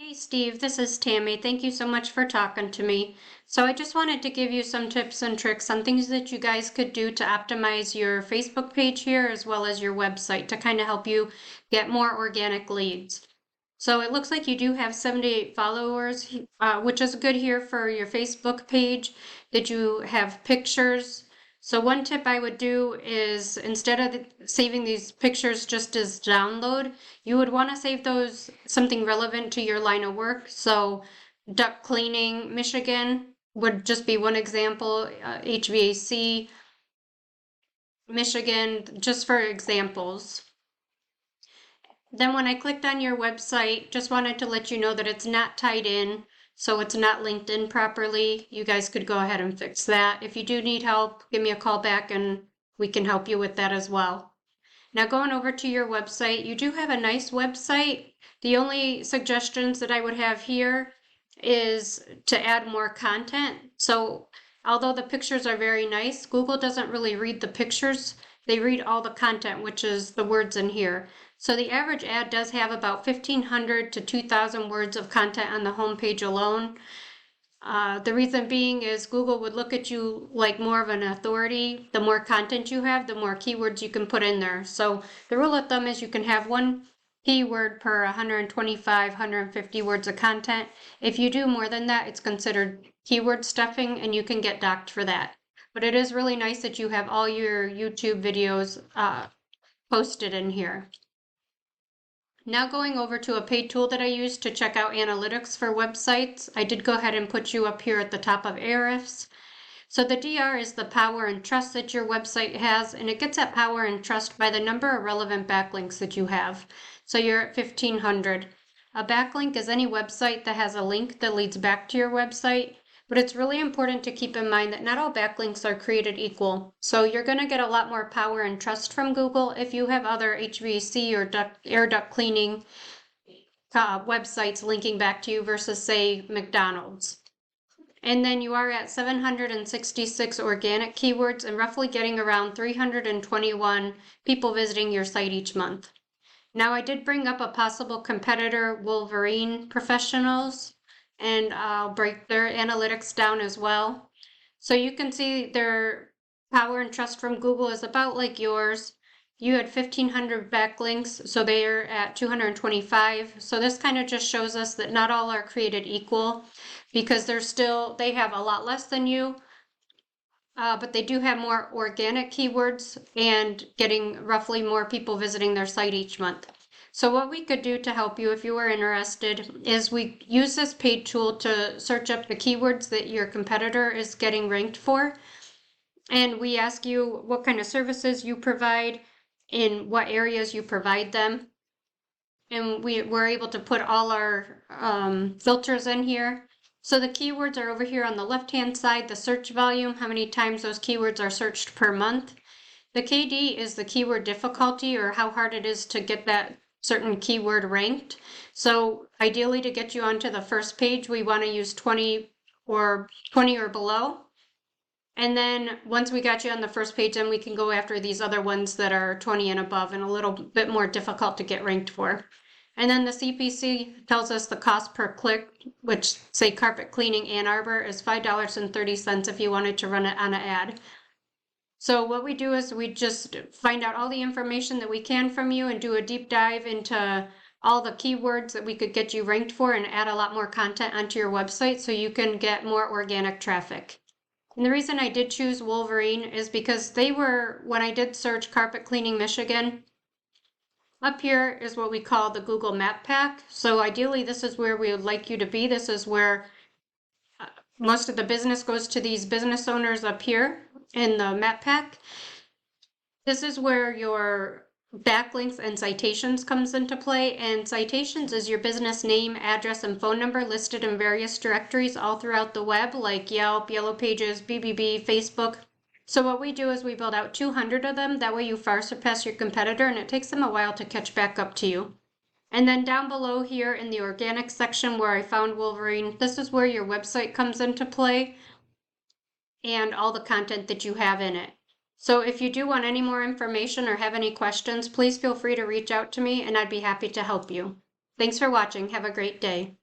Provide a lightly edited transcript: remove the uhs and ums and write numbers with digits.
Hey Steve, this is Tammy. Thank you so much for talking to me. So I just wanted to give you some tips and tricks on things that you guys could do to optimize your Facebook page here as well as your website to kind of help you get more organic leads. So it looks like you do have 78 followers, which is good here for your Facebook page, that you have pictures. So one tip I would do is instead of saving these pictures just as download, you would want to save those something relevant to your line of work. So duct cleaning, Michigan would just be one example, HVAC, Michigan, just for examples. Then when I clicked on your website, just wanted to let you know that it's not tied in, so it's not linked in properly. You guys could go ahead and fix that. If you do need help, give me a call back and we can help you with that as well. Now going over to your website, you do have a nice website. The only suggestions that I would have here is to add more content. So although the pictures are very nice, Google doesn't really read the pictures. They read all the content, which is the words in here. So the average ad does have about 1,500 to 2,000 words of content on the home page alone. The reason being is Google would look at you like more of an authority. The more content you have, the more keywords you can put in there. So the rule of thumb is you can have one keyword per 125, 150 words of content. If you do more than that, it's considered keyword stuffing and you can get docked for that. But it is really nice that you have all your YouTube videos posted in here. Now going over to a paid tool that I use to check out analytics for websites, I did go ahead and put you up here at the top of Ahrefs. So the DR is the power and trust that your website has, and it gets that power and trust by the number of relevant backlinks that you have. So you're at 1,500. A backlink is any website that has a link that leads back to your website. But it's really important to keep in mind that not all backlinks are created equal. So you're going to get a lot more power and trust from Google if you have other HVAC or air duct cleaning websites linking back to you versus, say, McDonald's. And then you are at 766 organic keywords and roughly getting around 321 people visiting your site each month. Now I did bring up a possible competitor, Wolverine Professionals, and I'll break their analytics down as well. So you can see their power and trust from Google is about like yours. You had 1,500 backlinks, so they're at 225. So this kind of just shows us that not all are created equal because they have a lot less than you, but they do have more organic keywords and getting roughly more people visiting their site each month. So what we could do to help you if you are interested is we use this paid tool to search up the keywords that your competitor is getting ranked for. And we ask you what kind of services you provide, in what areas you provide them. And we're able to put all our filters in here. So the keywords are over here on the left-hand side, the search volume, how many times those keywords are searched per month. The KD is the keyword difficulty or how hard it is to get that certain keyword ranked. So ideally to get you onto the first page, we want to use 20 or below. And then once we got you on the first page, then we can go after these other ones that are 20 and above and a little bit more difficult to get ranked for. And then the CPC tells us the cost per click, which say carpet cleaning Ann Arbor is $5.30 if you wanted to run it on an ad. So what we do is we just find out all the information that we can from you and do a deep dive into all the keywords that we could get you ranked for and add a lot more content onto your website so you can get more organic traffic. And the reason I did choose Wolverine is because they were, when I did search carpet cleaning Michigan, up here is what we call the Google Map Pack. So ideally this is where we would like you to be. This is where most of the business goes to these business owners up here in the map pack. This is where your backlinks and citations comes into play, and citations is your business name, address, and phone number listed in various directories all throughout the web like Yelp, Yellow Pages, BBB, Facebook. So what we do is we build out 200 of them, that way you far surpass your competitor and it takes them a while to catch back up to you. And then down below here in the organic section where I found Wolverine, this is where your website comes into play and all the content that you have in it. So if you do want any more information or have any questions, please feel free to reach out to me and I'd be happy to help you. Thanks for watching. Have a great day.